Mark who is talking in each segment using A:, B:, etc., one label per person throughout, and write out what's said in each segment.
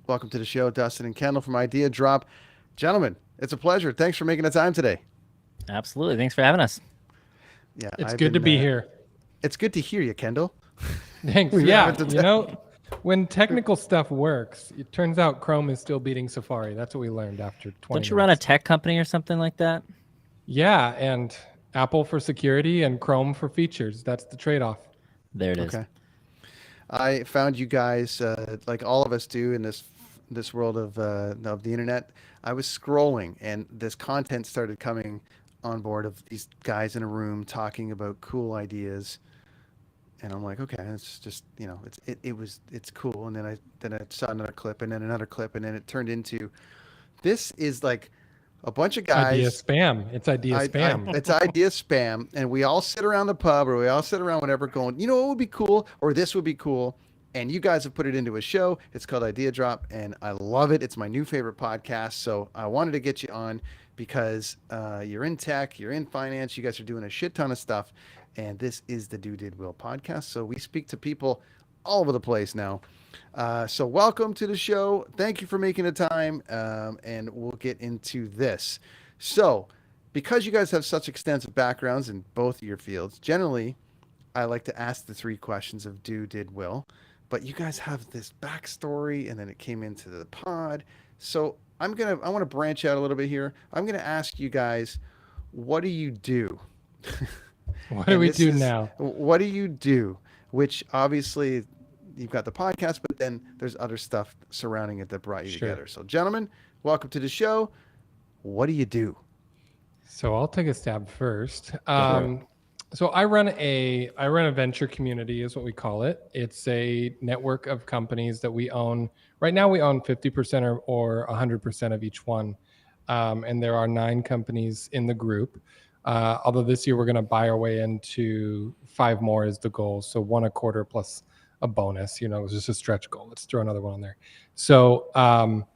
A: Welcome to the show, Dustin and Kendall from Ideadrop. Gentlemen, it's a pleasure. Thanks for making the time today.
B: Absolutely. Thanks for having us.
A: Yeah,
C: It's good to be here.
A: It's good to hear you, Kendall.
C: Thanks. Yeah, when technical stuff works, it turns out Chrome is still beating Safari. That's what we learned after 20
B: Don't you run a tech company or something like that?
C: Yeah, and Apple for security and Chrome for features. That's the trade-off.
B: There it is.
A: Okay. I found you guys, like all of us do in this world of the internet. I was scrolling, and this content started coming on board of these guys in a room talking about cool ideas, and I'm like, okay, it's just it's cool. And then I saw another clip, and then another clip, and then it turned into this is like a bunch of guys.
C: Idea spam. It's idea spam.
A: It's idea spam. And we all sit around the pub or we all sit around whatever going, what would be cool? Or this would be cool. And you guys have put it into a show. It's called Ideadrop. And I love it. It's my new favorite podcast. So I wanted to get you on because you're in tech, you're in finance. You guys are doing a shit ton of stuff. And this is the Do Did Will podcast. So we speak to people all over the place now. So welcome to the show. Thank you for making the time. And we'll get into this. So because you guys have such extensive backgrounds in both of your fields, generally I like to ask the three questions of do, did, will, but you guys have this backstory and then it came into the pod. So I want to branch out a little bit here. I'm going to ask you guys, what do you do?
C: What do we do now?
A: What do you do? Which obviously you've got the podcast, but then there's other stuff surrounding it that brought you together. So gentlemen, welcome to the show. What do you do?
C: So I'll take a stab first. So I run a venture community is what we call it. It's a network of companies that we own. Right now we own 50% or 100% of each one. And there are 9 companies in the group. Although this year we're going to buy our way into 5 more is the goal. So 1 a quarter plus a bonus, it was just a stretch goal. Let's throw another one on there. So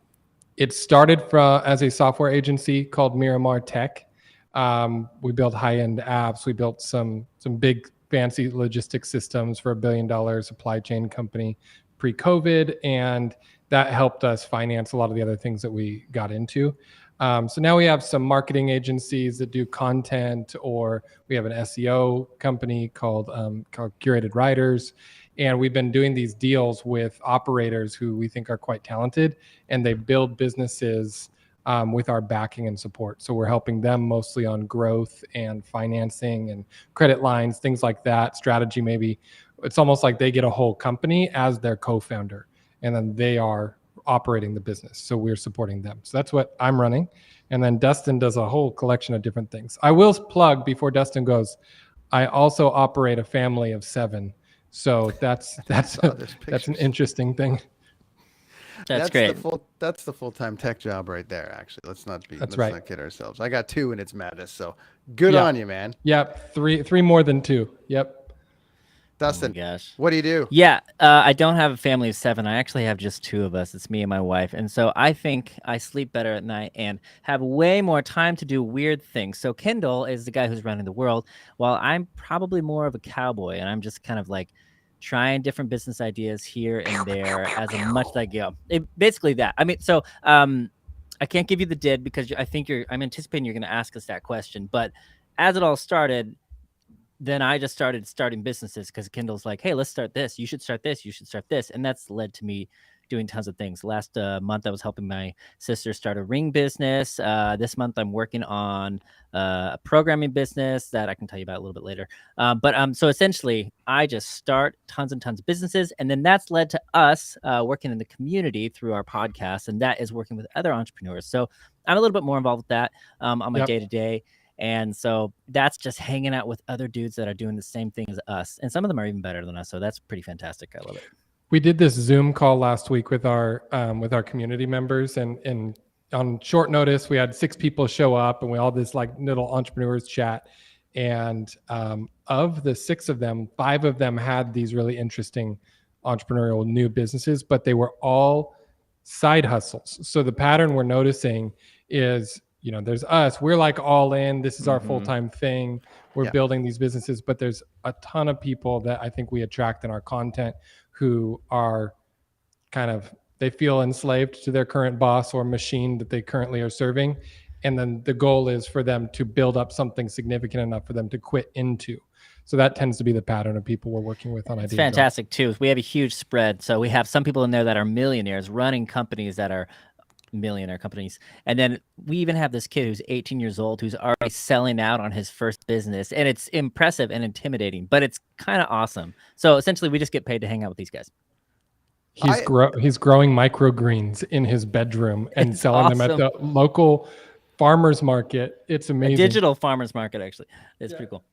C: it started as a software agency called Miramar Tech. We built high-end apps. We built some big fancy logistics systems for $1 billion supply chain company pre-COVID. And that helped us finance a lot of the other things that we got into. So now we have some marketing agencies that do content, or we have an SEO company called Curated Writers. And we've been doing these deals with operators who we think are quite talented, and they build businesses with our backing and support. So we're helping them mostly on growth and financing and credit lines, things like that, strategy maybe. It's almost like they get a whole company as their co-founder, and then they are operating the business. So we're supporting them. So that's what I'm running. And then Dustin does a whole collection of different things. I will plug before Dustin goes, I also operate a family of 7. So that's an interesting thing.
B: That's great.
A: That's the full-time tech job right there. Actually, let's not kid ourselves. I got 2 and it's madness. So good on you, man.
C: Yep. Three more than 2. Yep.
A: Dustin,
B: oh my gosh.
A: What do you do?
B: Yeah, I don't have a family of 7. I actually have just 2 of us. It's me and my wife. And so I think I sleep better at night and have way more time to do weird things. So Kendall is the guy who's running the world, while I'm probably more of a cowboy, and I'm just kind of like trying different business ideas here and there as much as I go. Basically that. I mean, so I can't give you the did because I'm anticipating you're going to ask us that question. But as it all started, then I just starting businesses because Kendall's like, hey, let's start this. You should start this. You should start this. And that's led to me doing tons of things. Last month, I was helping my sister start a ring business. This month, I'm working on a programming business that I can tell you about a little bit later. So essentially, I just start tons and tons of businesses. And then that's led to us working in the community through our podcast. And that is working with other entrepreneurs. So I'm a little bit more involved with that on my day-to-day. And so that's just hanging out with other dudes that are doing the same thing as us. And some of them are even better than us. So that's pretty fantastic. I love it.
C: We did this Zoom call last week with our community members, and on short notice, we had 6 people show up, and we all this like little entrepreneurs chat. And of the 6 of them, 5 of them had these really interesting entrepreneurial new businesses, but they were all side hustles. So the pattern we're noticing is, there's us, we're like all in, this is our full-time thing. We're building these businesses, but there's a ton of people that I think we attract in our content who are they feel enslaved to their current boss or machine that they currently are serving. And then the goal is for them to build up something significant enough for them to quit into. So that tends to be the pattern of people we're working with on
B: It's
C: Ideadrop.
B: fantastic too. We have a huge spread. So we have some people in there that are millionaires running companies that are millionaire companies. And then we even have this kid who's 18 years old who's already selling out on his first business. And it's impressive and intimidating, but it's kind of awesome. So essentially we just get paid to hang out with these guys.
C: He's growing microgreens in his bedroom and selling them at the local farmers market. It's amazing.
B: A digital farmers market, actually. It's pretty cool.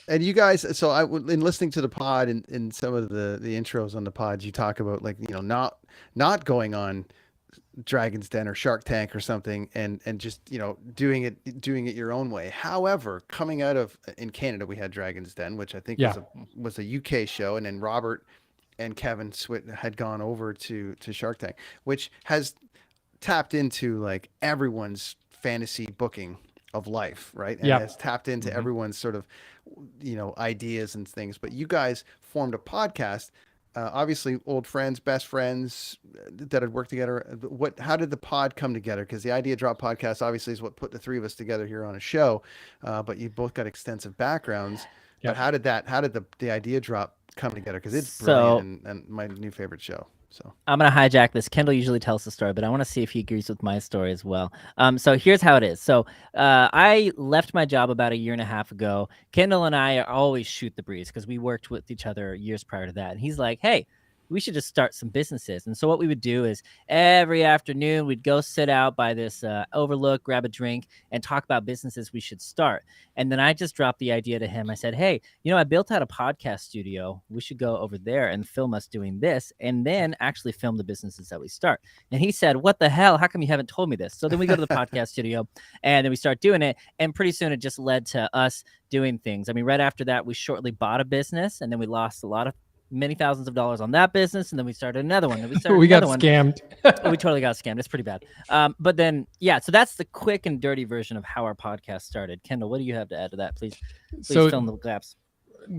A: And you guys, so in listening to the pod and in some of the intros on the pods, you talk about like, not going on Dragon's Den or Shark Tank or something and just, doing it your own way. However, coming out of, in Canada, we had Dragon's Den, which I think was a UK show. And then Robert and Kevin had gone over to Shark Tank, which has tapped into like everyone's fantasy booking of life, right? And has tapped into everyone's sort of, ideas and things. But you guys formed a podcast, obviously old friends, best friends that had worked together. How did the pod come together? Because the Ideadrop podcast obviously is what put the three of us together here on a show. But you both got extensive backgrounds. But how did the Ideadrop come together? Because it's brilliant and my new favorite show. So
B: I'm going to hijack this. Kendall usually tells the story, but I want to see if he agrees with my story as well. So here's how it is. So I left my job about a year and a half ago. Kendall and I always shoot the breeze because we worked with each other years prior to that. And he's like, hey, we should just start some businesses. And so what we would do is every afternoon we'd go sit out by this overlook, grab a drink, and talk about businesses we should start. And then I just dropped the idea to him. I said, hey, I built out a podcast studio. We should go over there and film us doing this and then actually film the businesses that we start. And he said, what the hell? How come you haven't told me this? So then we go to the podcast studio and then we start doing it. And pretty soon it just led to us doing things. I mean, right after that, we shortly bought a business and then we lost many thousands of dollars on that business, and then we started another one. Then we
C: got scammed.
B: We totally got scammed. It's pretty bad. But then, so that's the quick and dirty version of how our podcast started. Kendall, what do you have to add to that? Please fill in the gaps.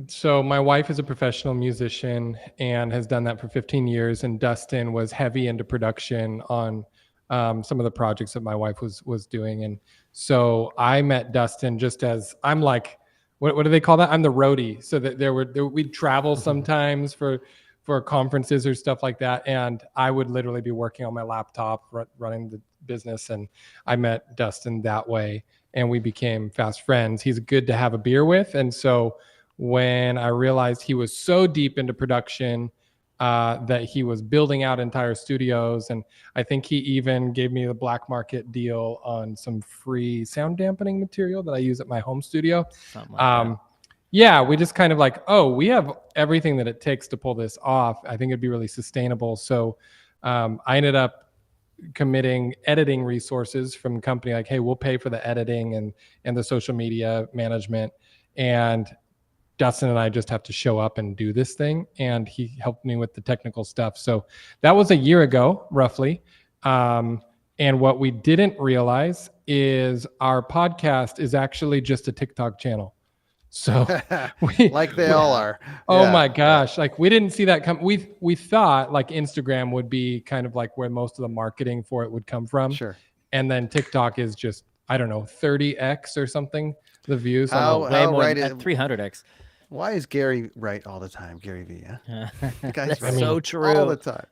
C: So my wife is a professional musician and has done that for 15 years, and Dustin was heavy into production on some of the projects that my wife was doing. And so I met Dustin just as I'm like, what do they call that? I'm the roadie. So that we'd travel sometimes for conferences or stuff like that. And I would literally be working on my laptop, running the business. And I met Dustin that way and we became fast friends. He's good to have a beer with. And so when I realized he was so deep into production, that he was building out entire studios. And I think he even gave me the black market deal on some free sound dampening material that I use at my home studio. We just kind of like, we have everything that it takes to pull this off. I think it'd be really sustainable. So I ended up committing editing resources from the company, like, hey, we'll pay for the editing and the social media management. And Dustin and I just have to show up and do this thing. And he helped me with the technical stuff. So that was a year ago, roughly. And what we didn't realize is our podcast is actually just a TikTok channel. So
A: like they all are.
C: Oh my gosh. Like we didn't see that come. We thought like Instagram would be kind of like where most of the marketing for it would come from.
A: Sure.
C: And then TikTok is just, I don't know, 30x or something. The views.
B: Way more than 300x.
A: Why is Gary right all the time? Gary V. Yeah? The guy's
B: right so true.
A: All the time.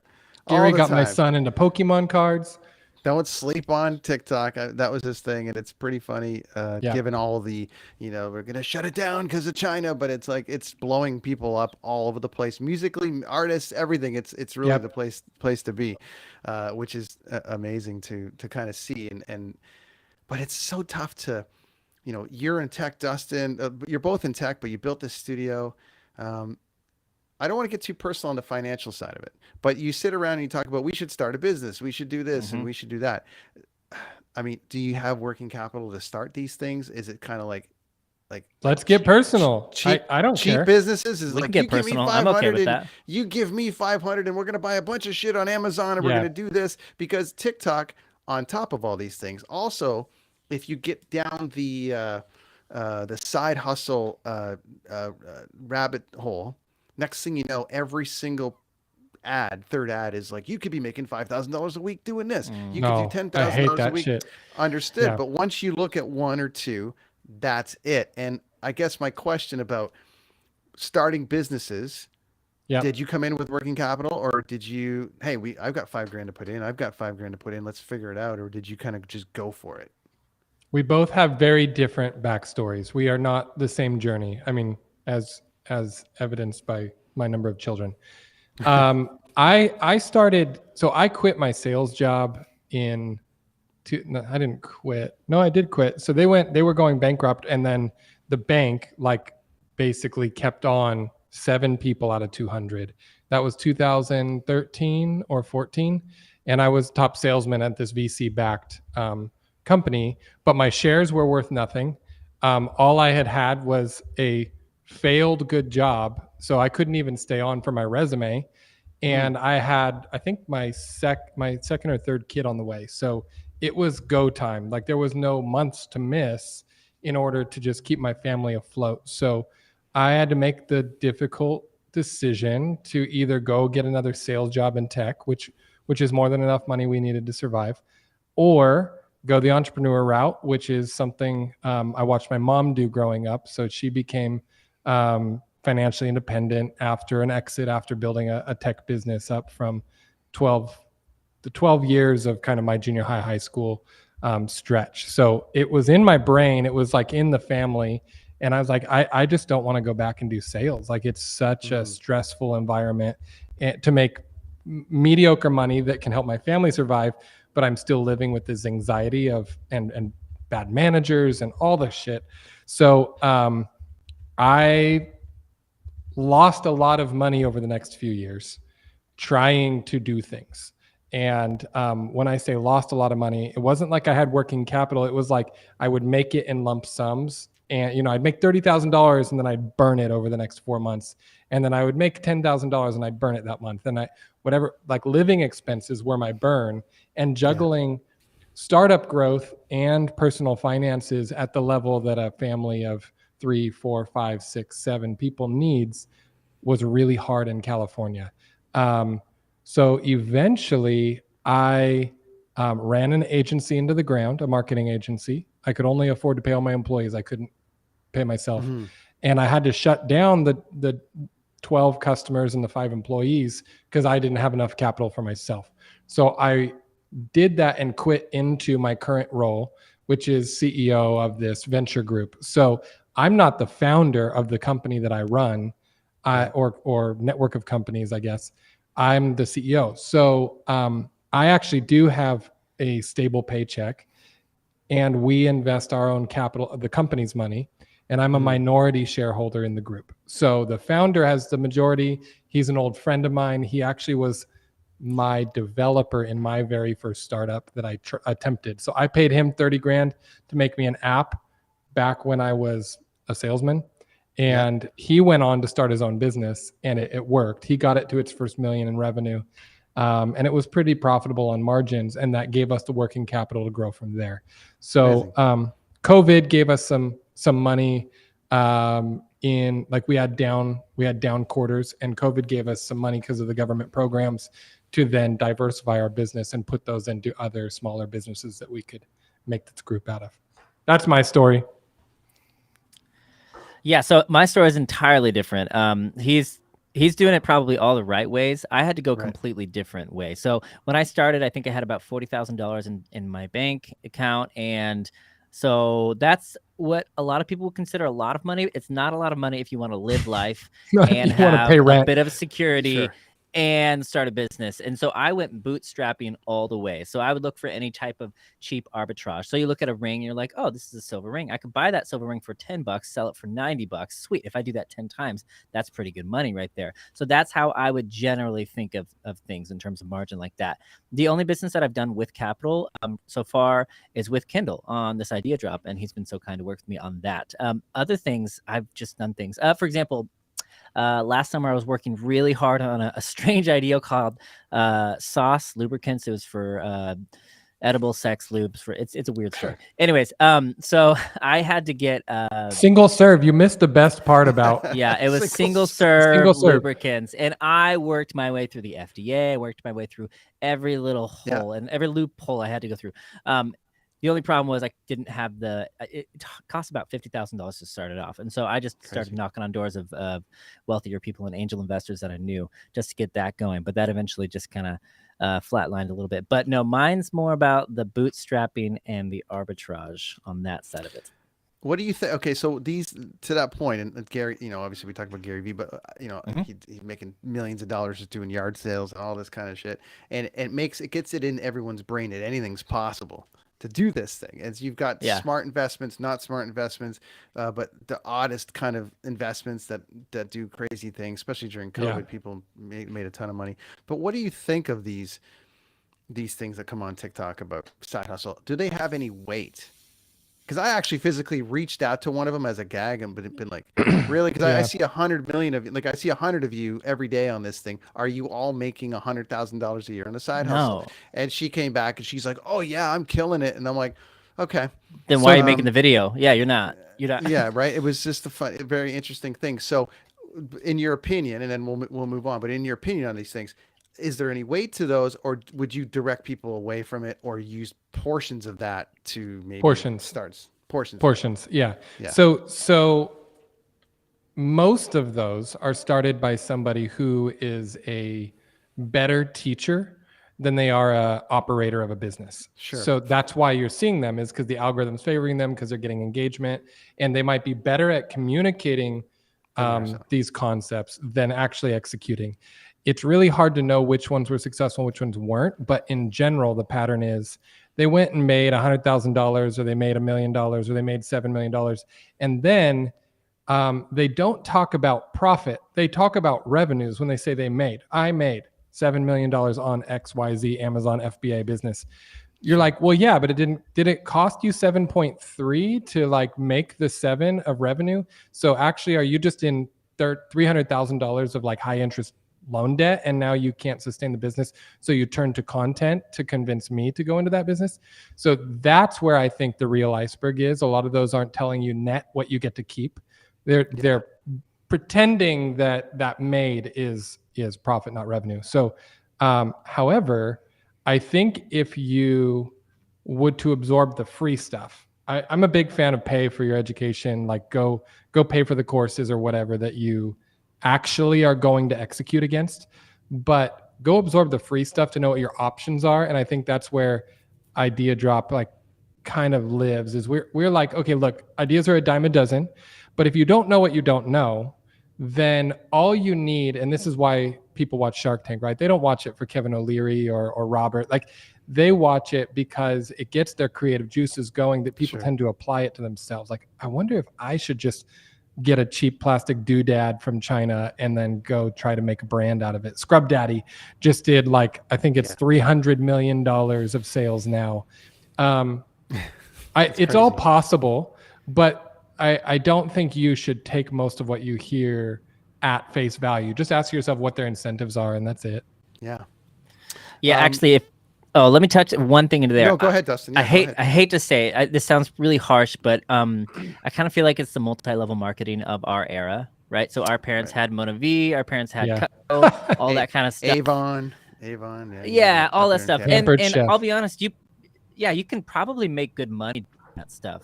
C: Gary got my son into Pokemon cards.
A: Don't sleep on TikTok. That was his thing, and it's pretty funny. Given all the, we're gonna shut it down because of China, but it's like it's blowing people up all over the place, musically, artists, everything. It's really the place to be, which is amazing to kind of see. But it's so tough to. You're in tech, Dustin. You're both in tech, but you built this studio. I don't want to get too personal on the financial side of it, but you sit around and you talk about we should start a business, we should do this, and we should do that. I mean, do you have working capital to start these things? Is it kind of like
C: let's get personal? I don't
A: cheap
C: care.
A: Businesses is
B: we
A: like
B: can
A: you
B: get
A: give me
B: personal.
A: 500
B: I'm okay with
A: and
B: that.
A: you give me 500 and we're going to buy a bunch of shit on Amazon and we're going to do this because TikTok on top of all these things. Also, if you get down the side hustle rabbit hole, next thing you know, every single third ad is like, you could be making $5,000 a week doing this. You could do
C: No, I hate
A: $10,000 a
C: that
A: week.
C: shit.
A: Understood.
C: Yeah.
A: But once you look at one or two, that's it. And I guess my question about starting businesses,
C: Yeah.
A: did you come in with working capital, or did you, hey, I've got $5,000 to put in. I've got $5,000 to put in. Let's figure it out. Or did you kind of just go for it?
C: We both have very different backstories. We are not the same journey. I mean, as evidenced by my number of children. I started, so I quit my sales job no, I didn't quit. No, I did quit. So they were going bankrupt, and then the bank like basically kept on 7 people out of 200. That was 2013 or 14. And I was top salesman at this VC backed company, but my shares were worth nothing. All I had was a failed good job. So I couldn't even stay on for my resume. And I had, I think my second or third kid on the way. So it was go time. Like there was no months to miss in order to just keep my family afloat. So I had to make the difficult decision to either go get another sales job in tech, which is more than enough money we needed to survive, or go the entrepreneur route, which is something I watched my mom do growing up. So she became financially independent after an exit, after building a tech business up from 12 years of kind of my junior high school stretch. So it was in my brain. It was like in the family. And I was like, I just don't want to go back and do sales. Like it's such a stressful environment to make mediocre money that can help my family survive, but I'm still living with this anxiety of and bad managers and all this shit. So I lost a lot of money over the next few years trying to do things. And when I say lost a lot of money, it wasn't like I had working capital. It was like I would make it in lump sums. And, I'd make $30,000 and then I'd burn it over the next 4 months. And then I would make $10,000 and I'd burn it that month. And whatever, like living expenses were my burn, and juggling startup growth and personal finances at the level that a family of 3, 4, 5, 6, 7 people needs was really hard in California. So eventually I ran an agency into the ground, a marketing agency. I could only afford to pay all my employees. I couldn't pay myself. And I had to shut down the 12 customers and the 5 employees because I didn't have enough capital for myself. So I did that and quit into my current role, which is CEO of this venture group. So I'm not the founder of the company that I run, or network of companies, I guess. I'm the CEO. So I actually do have a stable paycheck, and we invest our own capital, the company's money, and I'm a minority shareholder in the group. So the founder has the majority. He's an old friend of mine. He actually was my developer in my very first startup that I attempted. So I paid him 30 grand to make me an app back when I was a salesman. And he went on to start his own business, and it worked. He got it to its first $1 million in revenue. And it was pretty profitable on margins, and that gave us the working capital to grow from there. So COVID gave us some money in, like we had down quarters, and COVID gave us some money because of the government programs to then diversify our business and put those into other smaller businesses that we could make this group out of. That's my story.
B: Yeah, so my story is entirely different. He's doing it probably all the right ways. I had to go completely different way. So when I started, I think I had about $40,000 in my bank account, and so that's what a lot of people would consider a lot of money. It's not a lot of money if you want to live life and have
C: pay rent,
B: a bit of security. And start a business. And so I went bootstrapping all the way. So I would look for any type of cheap arbitrage. So you look at a ring and you're like, oh, this is a silver ring. I could buy that silver ring for $10, sell it for $90. Sweet. If I do that 10 times, that's pretty good money right there. So that's how I would generally think of things in terms of margin like that. The only business that I've done with capital so far is with Kendall on this Ideadrop. And he's been so kind to work with me on that. Other things, I've just done things. For example, last summer, I was working really hard on a strange idea called sauce lubricants. It was for edible sex lubes for it's a weird story. Anyways, so I had to get
C: single serve. You missed the best part about.
B: Yeah, it was
A: Single
B: single serve
C: serve.
B: lubricants, and I worked my way through the FDA. I worked my way through every little hole and every loophole I had to go through. The only problem was I didn't have it cost about $50,000 to start it off. And so I just started knocking on doors of wealthier people and angel investors that I knew just to get that going. But that eventually just kind of flatlined a little bit. But no, mine's more about the bootstrapping and the arbitrage on that side of it.
A: What do you think? Okay, so these to that point, and Gary, obviously we talked about Gary Vee, but he's making millions of dollars just doing yard sales and all this kind of shit, and it gets it in everyone's brain that anything's possible to do this thing. As you've got smart investments, not smart investments, but the oddest kind of investments that do crazy things, especially during COVID. People made a ton of money. But what do you think of these things that come on TikTok about side hustle? Do they have any weight? Because I actually physically reached out to one of them as a gag and been like, really? Because I see 100 million of you. Like I see 100 of you every day on this thing. Are you all making $100,000 a year on a side hustle? And she came back and she's like, oh yeah, I'm killing it. And I'm like, okay.
B: Then why are you making the video? Yeah, you're not.
A: Yeah, right. It was just a very interesting thing. So, in your opinion, and then we'll move on. But in your opinion on these things, is there any weight to those, or would you direct people away from it, or use portions of that to maybe portions?
C: Yeah. So most of those are started by somebody who is a better teacher than they are a operator of a business.
A: Sure.
C: So that's why you're seeing them, is because the algorithm's favoring them, because they're getting engagement, and they might be better at communicating these concepts than actually executing. It's really hard to know which ones were successful, which ones weren't. But in general, the pattern is they went and made $100,000, or they made $1 million, or they made $7 million. And then they don't talk about profit. They talk about revenues when they say I made $7 million on XYZ Amazon FBA business. You're like, well, yeah, but did it cost you 7.3 to like make the 7 of revenue? So actually, are you just in $300,000 of like high interest loan debt, and now you can't sustain the business, so you turn to content to convince me to go into that business? So that's where I think the real iceberg is. A lot of those aren't telling you net what you get to keep. They're pretending that made is profit, not revenue. So however, I think if you would to absorb the free stuff, I'm a big fan of pay for your education, like go pay for the courses or whatever that you actually are going to execute against, but go absorb the free stuff to know what your options are. And I think that's where Ideadrop like kind of lives, is we're like, okay, look, ideas are a dime a dozen, but if you don't know what you don't know, then all you need, and this is why people watch Shark Tank, right? They don't watch it for Kevin O'Leary or Robert. Like they watch it because it gets their creative juices going, that people tend to apply it to themselves. Like, I wonder if I should just get a cheap plastic doodad from China and then go try to make a brand out of it. Scrub Daddy just did like, I think it's $300 million of sales now. It's all possible, but I don't think you should take most of what you hear at face value. Just ask yourself what their incentives are, and that's it.
A: Yeah.
B: Yeah, actually, let me touch one thing into there.
A: No, go ahead, Dustin. Yeah,
B: I hate to say it. This sounds really harsh, but I kind of feel like it's the multi-level marketing of our era, right? So our parents had Mona V, our parents had Cutco, all that kind of stuff.
A: Avon,
B: all that stuff. And
C: Chef.
B: I'll be honest, you can probably make good money doing that stuff,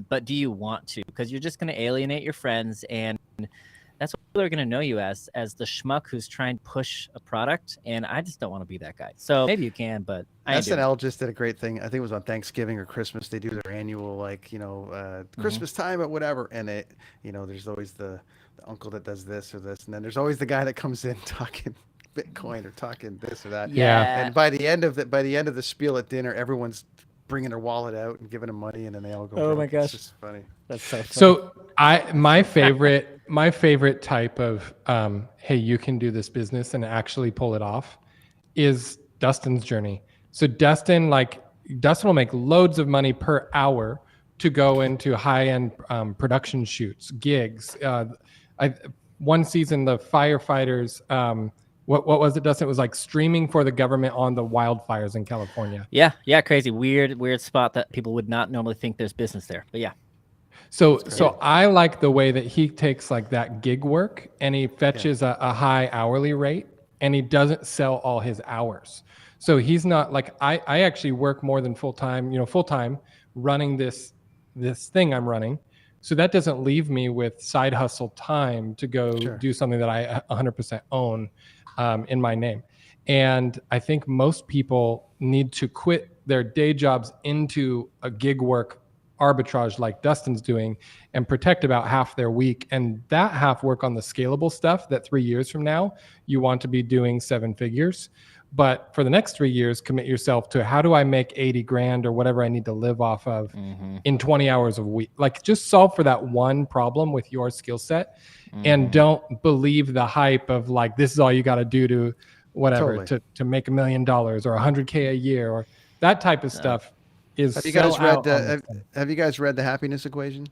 B: but do you want to? Because you're just going to alienate your friends, and that's what people are going to know you as the schmuck who's trying to push a product, and I just don't want to be that guy. So maybe you can, but
A: SNL just did a great thing. I think it was on Thanksgiving or Christmas. They do their annual Christmas time or whatever, and there's always the uncle that does this or this, and then there's always the guy that comes in talking Bitcoin or talking this or that.
B: Yeah.
A: And by the end of the spiel at dinner, everyone's bringing their wallet out and giving them money, and then they all go.
B: Oh my gosh,
A: it's just funny.
B: That's so funny.
C: So my favorite type of hey, you can do this business and actually pull it off is Dustin's journey. So Dustin will make loads of money per hour to go into high-end production shoots, gigs. One season, the firefighters What was it, Dustin? It was like streaming for the government on the wildfires in California.
B: Yeah, crazy, weird spot that people would not normally think there's business there. But yeah.
C: So I like the way that he takes like that gig work and he fetches a high hourly rate, and he doesn't sell all his hours. So he's not like, I actually work more than full time running this thing I'm running. So that doesn't leave me with side hustle time to go do something that I 100% own in my name. And I think most people need to quit their day jobs into a gig work arbitrage like Dustin's doing and protect about half their week, and that half work on the scalable stuff that 3 years from now you want to be doing 7 figures. But for the next 3 years, commit yourself to how do I make 80 grand or whatever I need to live off of in 20 hours a week. Like just solve for that one problem with your skill set and don't believe the hype of like, this is all you got to do to whatever to make $1 million or 100K a year or that type of stuff. Have you guys
A: read the Happiness Equation?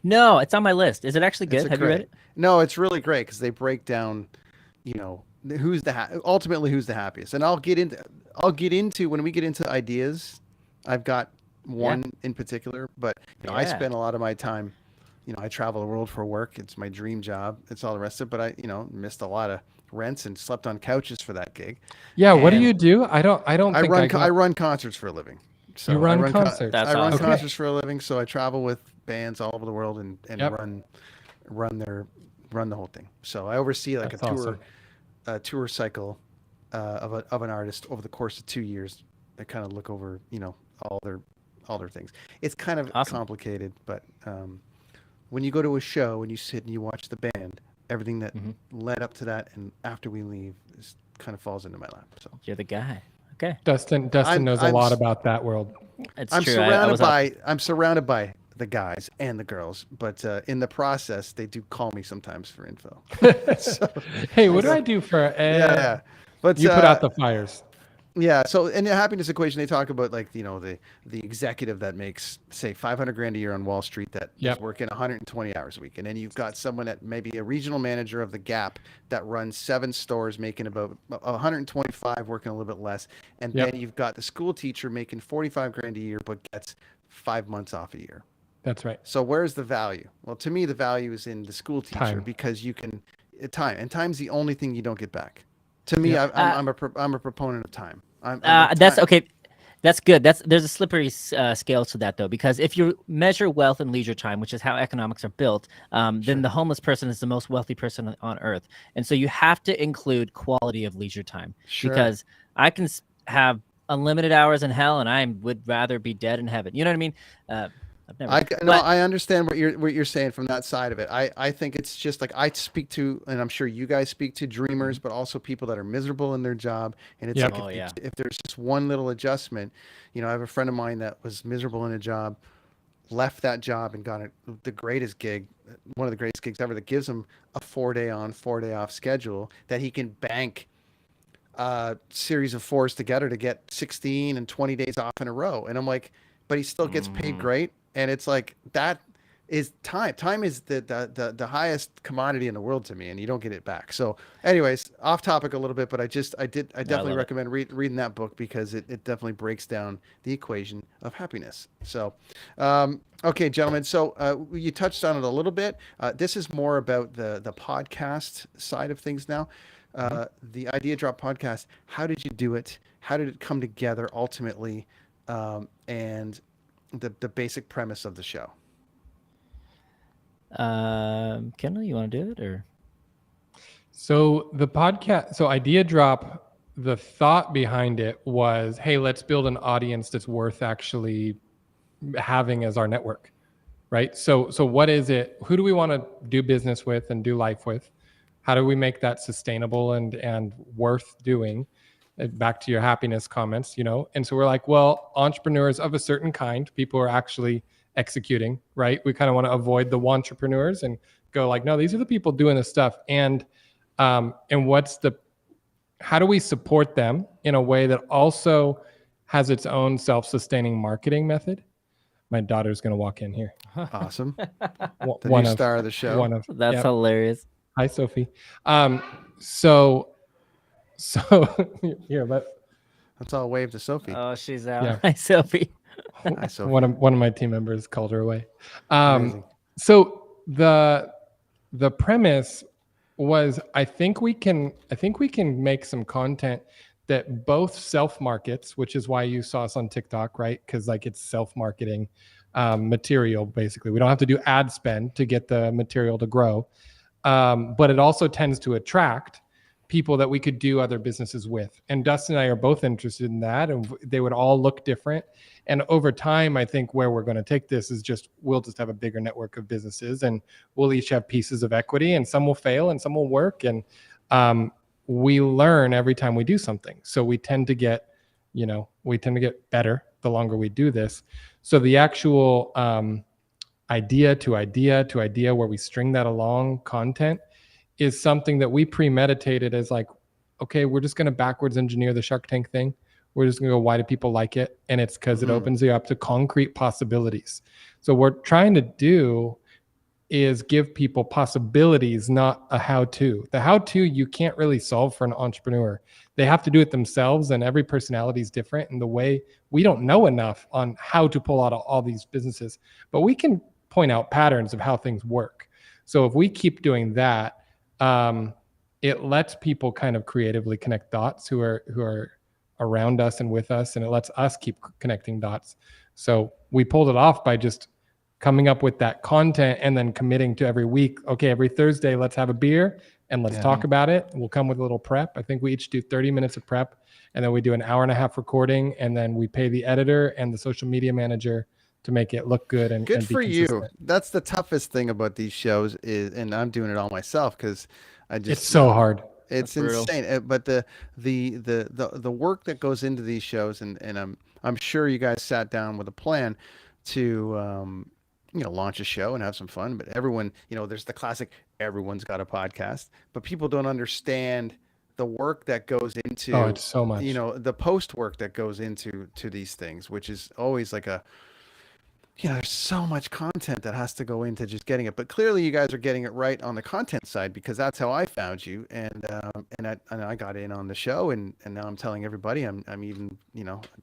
B: No, it's on my list. Is it actually good? Have you read it?
A: No, it's really great because they break down, ultimately who's the happiest. And I'll get into when we get into ideas. I've got one in particular, but I spend a lot of my time. I travel the world for work. It's my dream job. It's all the rest of it. But I, missed a lot of rents and slept on couches for that gig.
C: Yeah. What do you do? I
A: run concerts for a living. So
C: you run concerts.
A: I run concerts for a living, so I travel with bands all over the world and run the whole thing. So I oversee like a tour cycle of an artist over the course of 2 years. I kind of look over all their things. It's kind of complicated, but when you go to a show and you sit and you watch the band, everything that led up to that and after we leave kind of falls into my lap. So
B: you're the guy. Okay.
C: Dustin knows a lot about that world.
B: I'm true.
A: I'm surrounded by the guys and the girls, but in the process, they do call me sometimes for info.
C: Hey, what do I do for? But you put out the fires.
A: Yeah. So in the Happiness Equation, they talk about like the executive that makes say 500 grand a year on Wall Street that is working 120 hours a week, and then you've got someone that maybe a regional manager of the Gap that runs 7 stores making about 125, working a little bit less, and then you've got the school teacher making 45 grand a year but gets 5 months off a year.
C: That's right.
A: So where's the value? Well, to me, the value is in the school teacher because you can time's the only thing you don't get back. To me, I'm a proponent of time.
B: That's okay. That's good. There's a slippery scale to that though, because if you measure wealth and leisure time, which is how economics are built, then the homeless person is the most wealthy person on earth, and so you have to include quality of leisure time because I can have unlimited hours in hell, and I would rather be dead in heaven. You know what I mean?
A: I understand what you're saying from that side of it. I think it's just like I speak to, and I'm sure you guys speak to dreamers, but also people that are miserable in their job. And it's if there's just one little adjustment, I have a friend of mine that was miserable in a job, left that job and got the greatest gig, one of the greatest gigs ever that gives him a 4-day on, 4-day off schedule that he can bank a series of 4s together to get 16 and 20 days off in a row. And I'm like, but he still gets paid great. And it's like, that is time. Time is the highest commodity in the world to me, and you don't get it back. So anyways, off topic a little bit, but I definitely recommend reading that book because it definitely breaks down the equation of happiness. So, okay, gentlemen. So you touched on it a little bit. This is more about the podcast side of things now. The Ideadrop Podcast. How did you do it? How did it come together ultimately? And the basic premise of the show.
B: Kendall, you want to do it or?
C: So the podcast, Ideadrop, the thought behind it was, hey, let's build an audience that's worth actually having as our network, right? So what is it? Who do we want to do business with and do life with? How do we make that sustainable and worth doing? Back to your happiness comments, and so we're like, well, entrepreneurs of a certain kind, people are actually executing, right? We kind of want to avoid the wantrepreneurs and go like, no, these are the people doing this stuff, and how do we support them in a way that also has its own self-sustaining marketing method? My daughter's going to walk in here.
A: Awesome. The new star of the show.
B: That's hilarious.
C: Hi, Sophie. So So here,
A: That's all wave to Sophie.
B: Oh, she's out.
C: Yeah.
B: Hi, Sophie.
A: Hi, Sophie.
C: one of my team members called her away.
A: Amazing.
C: So the premise was, I think we can make some content that both self-markets, which is why you saw us on TikTok, right? Because like it's self-marketing material, basically. We don't have to do ad spend to get the material to grow. But it also tends to attract people that we could do other businesses with. And Dustin and I are both interested in that, and they would all look different. And over time, I think where we're going to take this is we'll just have a bigger network of businesses, and we'll each have pieces of equity, and some will fail and some will work. And we learn every time we do something. So we tend to get better the longer we do this. So the actual idea to idea where we string that along content is something that we premeditated as like, okay, we're just going to backwards engineer the Shark Tank thing. We're just going to go, why do people like it? And it's because it opens you up to concrete possibilities. So what we're trying to do is give people possibilities, not a how-to. The how-to you can't really solve for an entrepreneur. They have to do it themselves, and every personality is different. And the way we don't know enough on how to pull out all these businesses, but we can point out patterns of how things work. So if we keep doing that, it lets people kind of creatively connect dots who are around us and with us, and it lets us keep connecting dots. So we pulled it off by just coming up with that content and then committing to every week. Okay, every Thursday, let's have a beer and let's talk about it. We'll come with a little prep. I think we each do 30 minutes of prep, and then we do an hour and a half recording, and then we pay the editor and the social media manager to make it look good and
A: good
C: and be
A: for you.
C: consistent.
A: That's the toughest thing about these shows is, and I'm doing it all myself because
C: It's so hard.
A: It's insane. But the work that goes into these shows, and I'm sure you guys sat down with a plan to launch a show and have some fun. But everyone, there's the classic, everyone's got a podcast, but people don't understand the work that goes into
C: it's so much.
A: The post work that goes into these things, which is always like there's so much content that has to go into just getting it. But clearly you guys are getting it right on the content side, because that's how I found you. And I got in on the show, and now I'm telling everybody, I'm even,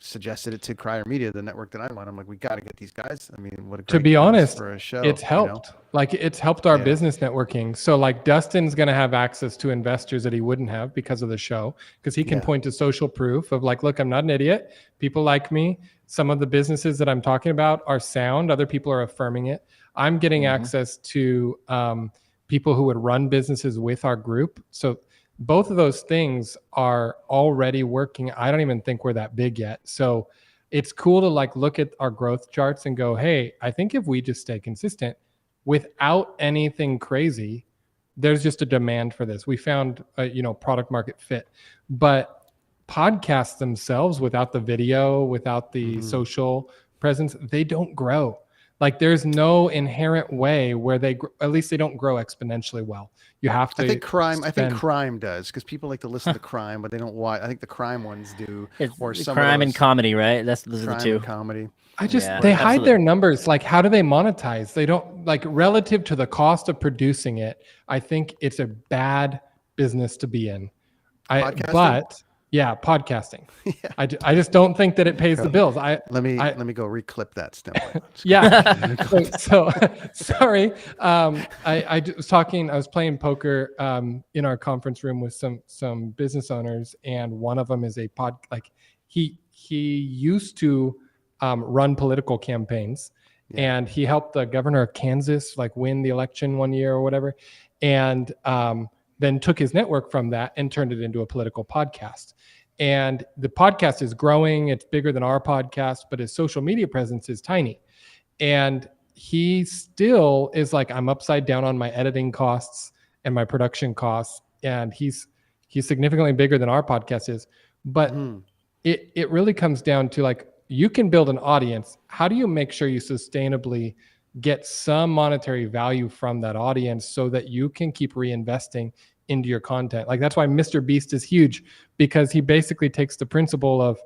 A: suggested it to Crier Media, the network that I'm on. I'm like, we got to get these guys. I mean, what a great
C: To be honest,
A: for a show,
C: it's helped. Like it's helped our business networking. So like Dustin's going to have access to investors that he wouldn't have because of the show, because he can point to social proof of like, look, I'm not an idiot. People like me. Some of the businesses that I'm talking about are sound. Other people are affirming it. I'm getting access to people who would run businesses with our group. So both of those things are already working. I don't even think we're that big yet. So it's cool to like look at our growth charts and go, hey, I think if we just stay consistent without anything crazy, there's just a demand for this. We found product market fit. But podcasts themselves, without the video, without the social presence, they don't grow. Like there's no inherent way where at least they don't grow exponentially well. You have to.
A: I think crime does, because people like to listen to crime, but they don't watch. I think the crime ones do.
B: Or crime and comedy, right? Those are the two.
A: And comedy.
C: They hide their numbers. Like, how do they monetize? They don't, like, relative to the cost of producing it. I think it's a bad business to be in. Podcasting. I just don't think that it pays the bills.
A: Let me go reclip that stem.
C: So sorry. I was playing poker in our conference room with some business owners, and one of them is he used to run political campaigns, and he helped the governor of Kansas win the election one year or whatever, and then took his network from that and turned it into a political podcast. And the podcast is growing. It's bigger than our podcast, but his social media presence is tiny. And he still is like, I'm upside down on my editing costs and my production costs. And he's significantly bigger than our podcast is. But it really comes down to you can build an audience. How do you make sure you sustainably get some monetary value from that audience so that you can keep reinvesting into your content? That's why Mr. Beast is huge, because he basically takes the principle of,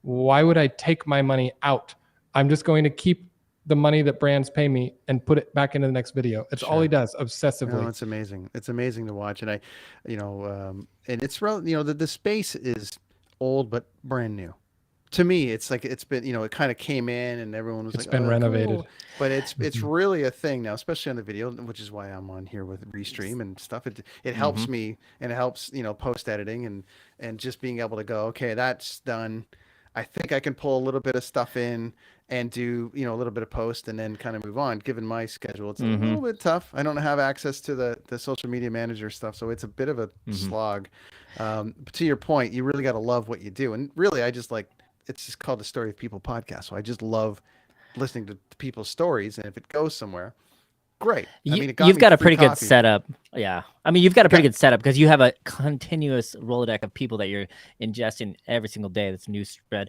C: why would I take my money out? I'm just going to keep the money that brands pay me and put it back into the next video. It's all he does obsessively.
A: No, it's amazing. It's amazing to watch. And and it's the space is old but brand new. To me, it's like it's been, it kind of came in and everyone was
C: It's
A: like,
C: been
A: "Oh,
C: renovated."
A: cool." But it's really a thing now, especially on the video, which is why I'm on here with Restream and stuff. It helps me, and it helps, post editing and just being able to go, okay, that's done. I think I can pull a little bit of stuff in and do, a little bit of post and then kind of move on. Given my schedule, it's a little bit tough. I don't have access to the social media manager stuff, so it's a bit of a slog. But to your point, you really got to love what you do. And really, it's just called the Story of People podcast. So I just love listening to people's stories. And if it goes somewhere, great.
B: You've got a pretty good setup. Yeah. I mean, you've got a pretty good setup because you have a continuous Rolodex of people that you're ingesting every single day. That's new spread.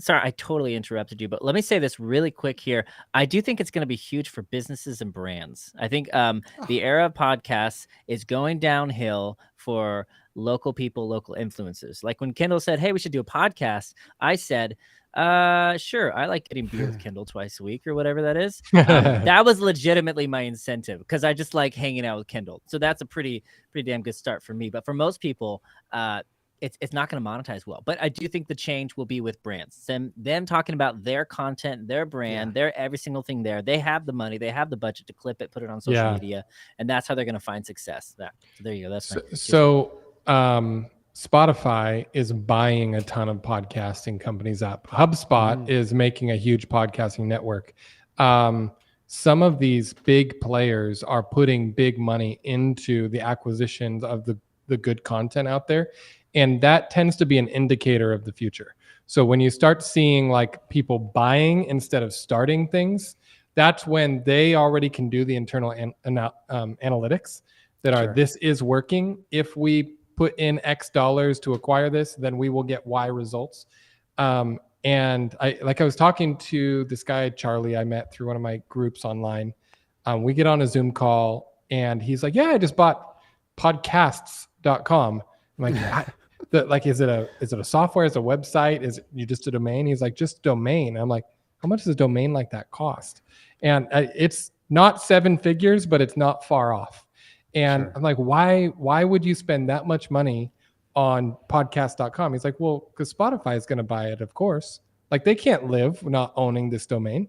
B: Sorry, I totally interrupted you, but let me say this really quick here. I do think it's going to be huge for businesses and brands. I think the era of podcasts is going downhill for local people, local influencers. Like when Kendall said, "Hey, we should do a podcast," I said, sure. I like getting beer with Kendall twice a week or whatever that is. That was legitimately my incentive because I just like hanging out with Kendall. So that's a pretty damn good start for me. But for most people, it's not going to monetize well. But I do think the change will be with brands. Them talking about their content, their brand, their every single thing there. They have the money, they have the budget to clip it, put it on social media, and that's how they're going to find success. So there you go. That's
C: so. Spotify is buying a ton of podcasting companies up. HubSpot is making a huge podcasting network. Some of these big players are putting big money into the acquisitions of the good content out there. And that tends to be an indicator of the future. So when you start seeing like people buying instead of starting things, that's when they already can do the internal analytics that this is working. If we put in X dollars to acquire this, then we will get Y results. And I was talking to this guy, Charlie, I met through one of my groups online. We get on a Zoom call and he's like, "Yeah, I just bought podcasts.com. I'm like, is it a software? Is it a website? Is it you just a domain? He's like, "Just domain." I'm like, "How much does a domain like that cost?" And it's not 7 figures, but it's not far off. And I'm like, why would you spend that much money on podcast.com? He's like, "Well, because Spotify is going to buy it, of course. Like they can't live not owning this domain.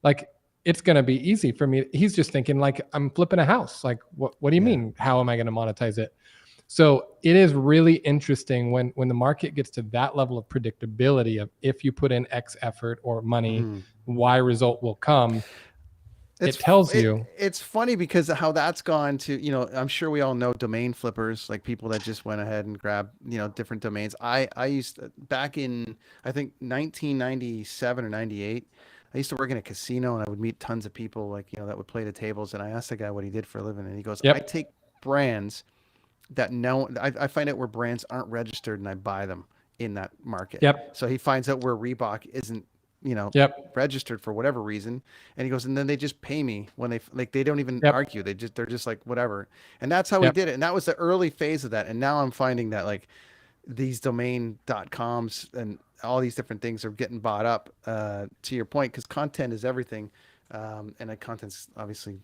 C: Like it's going to be easy for me." He's just thinking like, I'm flipping a house. Like, what do you mean? How am I going to monetize it? So it is really interesting when the market gets to that level of predictability of if you put in X effort or money, Y result will come. It tells you.
A: It's funny because of how that's gone to, I'm sure we all know domain flippers, like people that just went ahead and grabbed, different domains. I used back in, I think 1997 or 98, I used to work in a casino and I would meet tons of people like, that would play the tables. And I asked the guy what he did for a living. And he goes, "I take brands that I find out where brands aren't registered and I buy them in that market." So he finds out where Reebok isn't, registered for whatever reason. And he goes, and then they just pay me when they don't even argue. They're just like, whatever. And that's how we did it. And that was the early phase of that. And now I'm finding that like these domain.coms and all these different things are getting bought up, to your point, because content is everything. And the content's obviously,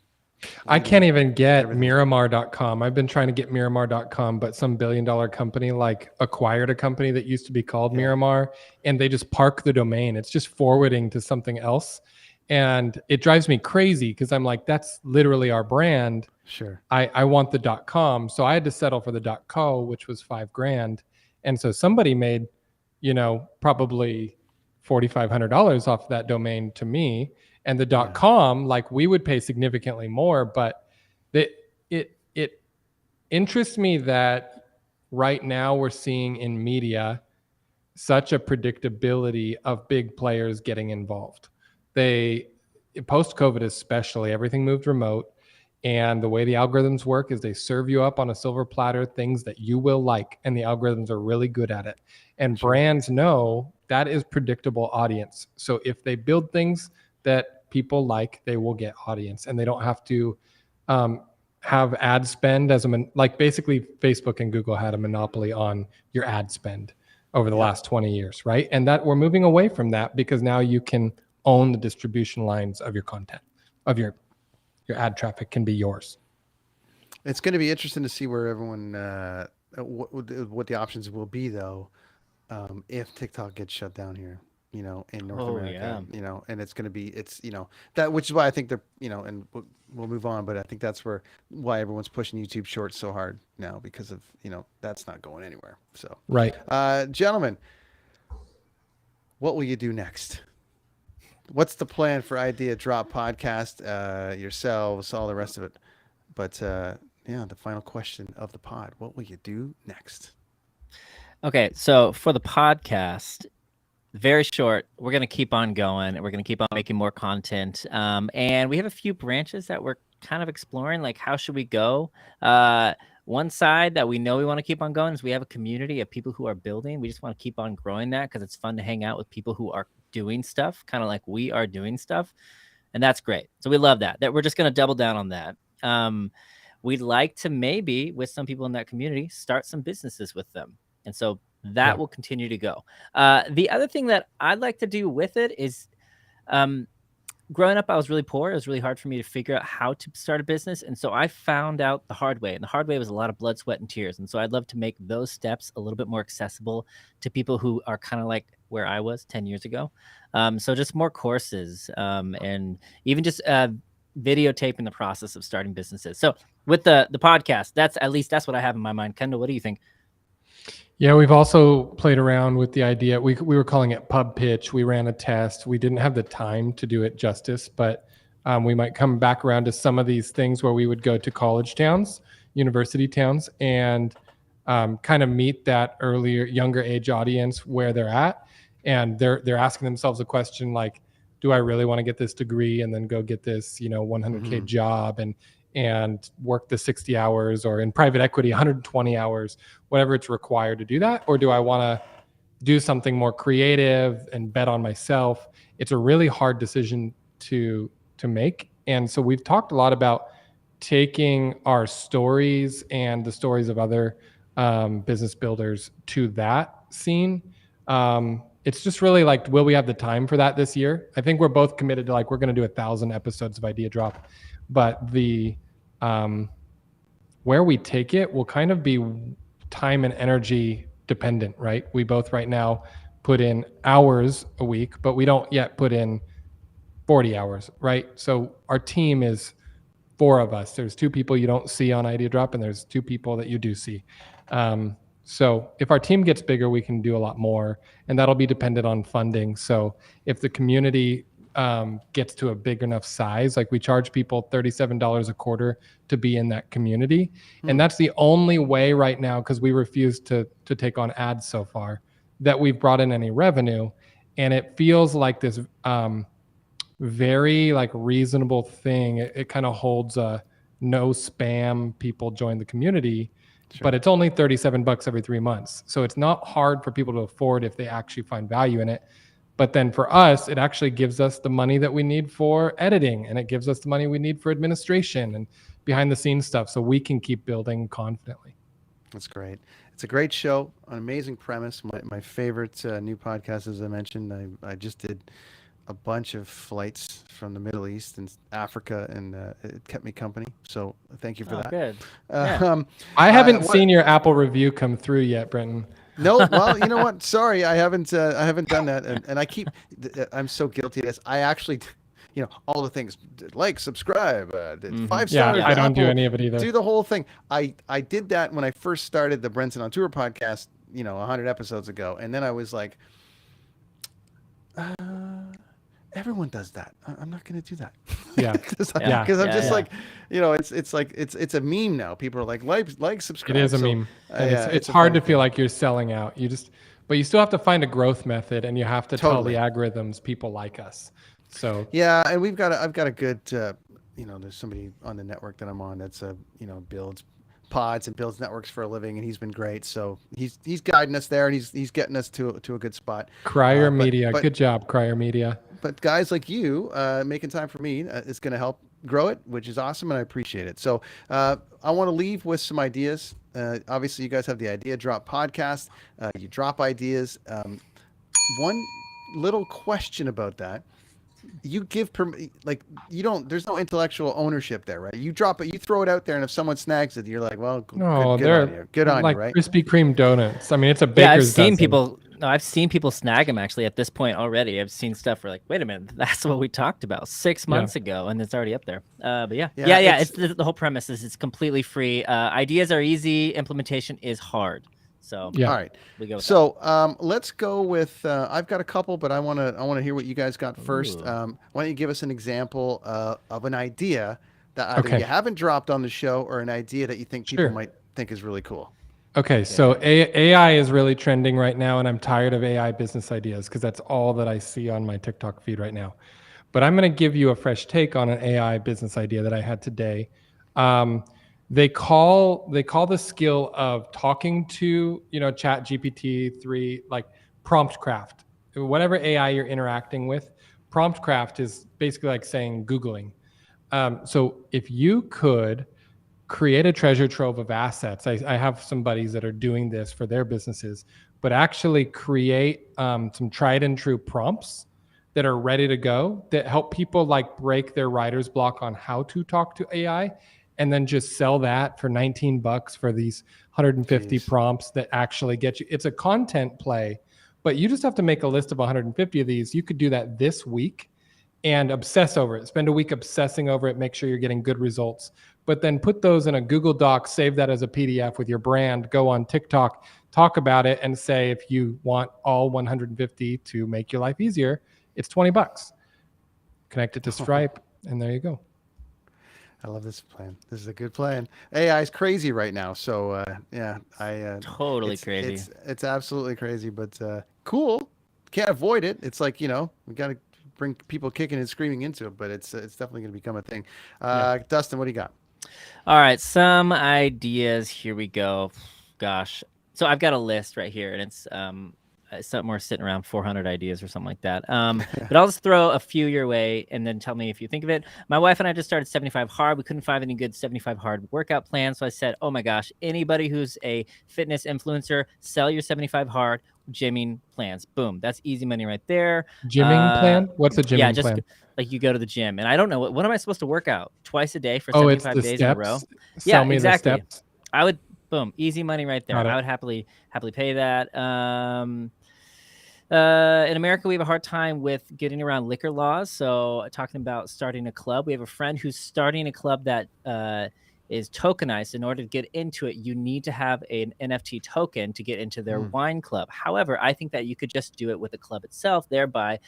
C: I can't even get Miramar.com. I've been trying to get Miramar.com, but some billion-dollar company like acquired a company that used to be called Miramar, and they just park the domain. It's just forwarding to something else. And it drives me crazy because I'm like, that's literally our brand.
A: Sure.
C: I want the .com. So I had to settle for the .co, which was $5,000. And so somebody made, probably $4,500 off that domain to me. And the .com, like we would pay significantly more, but it interests me that right now we're seeing in media such a predictability of big players getting involved. Post-COVID especially, everything moved remote. And the way the algorithms work is they serve you up on a silver platter things that you will like, and the algorithms are really good at it. And brands know that is predictable audience. So if they build things that people like, they will get audience, and they don't have to have ad spend as like basically Facebook and Google had a monopoly on your ad spend over the last 20 years, right? And that we're moving away from that because now you can own the distribution lines of your content, of your ad traffic can be yours.
A: It's going to be interesting to see where everyone, what the options will be, though, if TikTok gets shut down here, in North America, and it's going to be, that, which is why I think they're, and we'll move on, but I think that's why everyone's pushing YouTube Shorts so hard now, because of, that's not going anywhere. So,
C: right.
A: Gentlemen, what will you do next? What's the plan for Ideadrop Podcast, yourselves, all the rest of it? But, the final question of the pod, what will you do next?
B: Okay, so for the podcast, very short, we're going to keep on going. We're going to keep on making more content. And we have a few branches that we're kind of exploring, like how should we go? One side that we know we want to keep on going is we have a community of people who are building. We just want to keep on growing that because it's fun to hang out with people who are doing stuff, kind of like we are doing stuff. And that's great. So we love that we're just going to double down on that. We'd like to maybe, with some people in that community, start some businesses with them. And so that will continue to go. The other thing that I'd like to do with it is, growing up, I was really poor. It was really hard for me to figure out how to start a business. And so I found out the hard way. And the hard way was a lot of blood, sweat, and tears. And so I'd love to make those steps a little bit more accessible to people who are kind of like where I was 10 years ago. So just more courses, and even just videotaping the process of starting businesses. So with the podcast, that's what I have in my mind. Kendall, what do you think?
C: Yeah, we've also played around with the idea. We were calling it pub pitch. We ran a test. We didn't have the time to do it justice, but we might come back around to some of these things where we would go to college towns, university towns, and kind of meet that younger age audience where they're at. And they're asking themselves a question like, do I really want to get this degree and then go get this, $100K job and work the 60 hours, or in private equity, 120 hours, whatever it's required to do that? Or do I want to do something more creative and bet on myself? It's a really hard decision to make. And so we've talked a lot about taking our stories and the stories of other business builders to that scene. It's just really like, will we have the time for that this year? I think we're both committed to we're going to do 1,000 episodes of Ideadrop, but the where we take it will kind of be time and energy dependent, right? We both right now put in hours a week, but we don't yet put in 40 hours, right? So our team is 4 of us. There's 2 people you don't see on Ideadrop, and there's 2 people that you do see. So if our team gets bigger, we can do a lot more, and that'll be dependent on funding. So if the community gets to a big enough size, like we charge people $37 a quarter to be in that community. And that's the only way right now, because we refuse to take on ads so far, that we've brought in any revenue. And it feels like this very reasonable thing. It kind of holds a no spam, people join the community. Sure. But it's only $37 every 3 months. So it's not hard for people to afford if they actually find value in it. But then for us, it actually gives us the money that we need for editing, and it gives us the money we need for administration and behind the scenes stuff, so we can keep building confidently.
A: That's great. It's a great show, an amazing premise. My favorite new podcast, as I mentioned, I just did a bunch of flights from the Middle East and Africa, and it kept me company. So thank you for that.
B: Good.
C: I haven't seen your Apple review come through yet, Brenton.
A: No, well, you know what? Sorry, I haven't done that, and I'm so guilty of this. I actually, all the things, subscribe, 5 stars.
C: Yeah, I don't do any of it either.
A: Do the whole thing. I did that when I first started the Brenton on Tour podcast, 100 episodes ago, and then I was like, everyone does that. I'm not going to do that.
C: Yeah.
A: Because I'm just like, it's a meme now. People are like, subscribe.
C: It is a meme. It's hard to feel like you're selling out. But you still have to find a growth method, and you have to tell the algorithms people like us. So
A: yeah, and I've got a good, there's somebody on the network that I'm on that's builds pods and builds networks for a living, and he's been great. So he's guiding us there, and he's getting us to a good spot.
C: Crier Media, good job, Crier Media.
A: But guys like you making time for me is going to help grow it, which is awesome, and I appreciate it. So I want to leave with some ideas. Obviously, you guys have the Ideadrop podcast. You drop ideas. One little question about that you give like you don't. There's no intellectual ownership there, right? You drop it, you throw it out there, and if someone snags it, you're like, well,
C: No,
A: good
C: they're
A: on you, good on you,
C: like
A: right?
C: Krispy Kreme donuts. I mean, it's a
B: Yeah, I've
C: baker's
B: seen
C: dozen.
B: people. No, I've seen people snag them actually at this point already. I've seen stuff where like, wait a minute, that's what we talked about 6 months ago, and it's already up there. But yeah. It's the whole premise is it's completely free. Ideas are easy. Implementation is hard. So
C: Yeah.
A: All right.
B: we go with
A: Let's go with. I've got a couple, but I want to hear what you guys got first.
B: Ooh.
A: Why don't you give us an example of an idea that either you haven't dropped on the show or an idea that you think people might think is really cool.
C: Okay, so AI is really trending right now, and I'm tired of AI business ideas because that's all that I see on my TikTok feed right now. But I'm going to give you a fresh take on an AI business idea that I had today. They call the skill of talking to Chat GPT-3 like prompt craft. Whatever AI you're interacting with, prompt craft is basically like saying Googling. So if you could create a treasure trove of assets. I have some buddies that are doing this for their businesses, but actually create some tried and true prompts that are ready to go that help people like break their writer's block on how to talk to AI, and then just sell that for $19 for these 150 prompts that actually get you. It's a content play, but you just have to make a list of 150 of these. You could do that this week and obsess over it. Spend a week obsessing over it. Make sure you're getting good results. But then put those in a Google Doc, save that as a PDF with your brand, go on TikTok, talk about it, and say if you want all 150 to make your life easier, it's $20. Connect it to Stripe, and there you go.
A: I love this plan. This is a good plan. AI is crazy right now, so
B: totally crazy.
A: It's absolutely crazy, but cool. Can't avoid it. It's like we got to bring people kicking and screaming into it, but it's definitely going to become a thing. Dustin, what do you got?
B: All right, some ideas. Here we go. Gosh, so I've got a list right here, and it's something we're sitting around 400 ideas or something like that. But I'll just throw a few your way, and then tell me if you think of it. My wife and I just started 75 Hard. We couldn't find any good 75 Hard workout plans, so I said, "Oh my gosh, anybody who's a fitness influencer, sell your 75 Hard gymming plans." Boom, that's easy money right there.
C: Gymming plan? What's a gymming plan?
B: Like you go to the gym, and I don't know what am I supposed to work out twice a day for 75 days in a row?
C: Sell me exactly. The steps.
B: I would, boom, easy money right there. I would happily pay that. In America, we have a hard time with getting around liquor laws. So talking about starting a club, we have a friend who's starting a club that is tokenized. In order to get into it, you need to have an NFT token to get into their wine club. However, I think that you could just do it with the club itself, thereby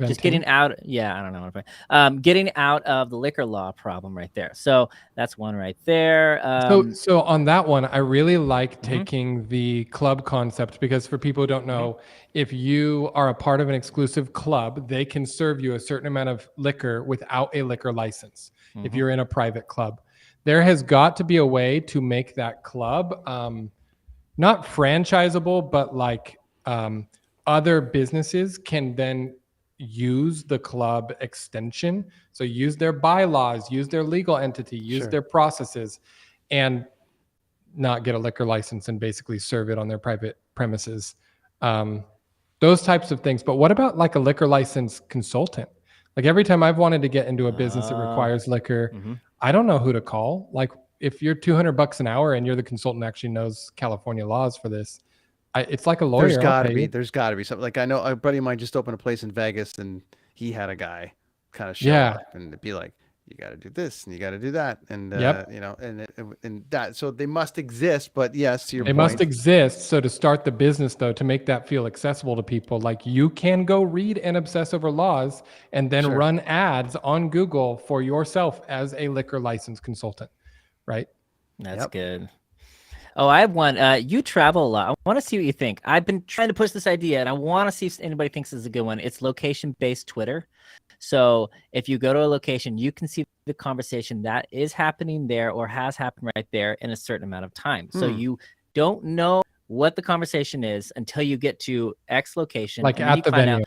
B: just getting out. Yeah, I don't know. Getting out of the liquor law problem right there. So that's one right there.
C: So on that one, I really like taking the club concept, because for people who don't know, if you are a part of an exclusive club, they can serve you a certain amount of liquor without a liquor license. If you're in a private club, there has got to be a way to make that club not franchisable, but like other businesses can then use the club extension. So use their bylaws, use their legal entity, use their processes, and not get a liquor license and basically serve it on their private premises. Those types of things. But what about like a liquor license consultant? Like every time I've wanted to get into a business that requires liquor, I don't know who to call. Like if you're $200 an hour and you're the consultant actually knows California laws for this, it's like a lawyer.
A: There's got to be something. Like I know a buddy of mine just opened a place in Vegas, and he had a guy kind of show up and be like, "You got to do this and you got to do that," and and that. So they must exist. But yes, to your point,
C: they must exist. So to start the business, though, to make that feel accessible to people, like you can go read and obsess over laws, and then run ads on Google for yourself as a liquor license consultant, right?
B: That's good. Oh, I have one. You travel a lot. I want to see what you think. I've been trying to push this idea, and I want to see if anybody thinks this is a good one. It's location-based Twitter. So if you go to a location, you can see the conversation that is happening there or has happened right there in a certain amount of time. So you don't know what the conversation is until you get to X location.
C: Like at the venue.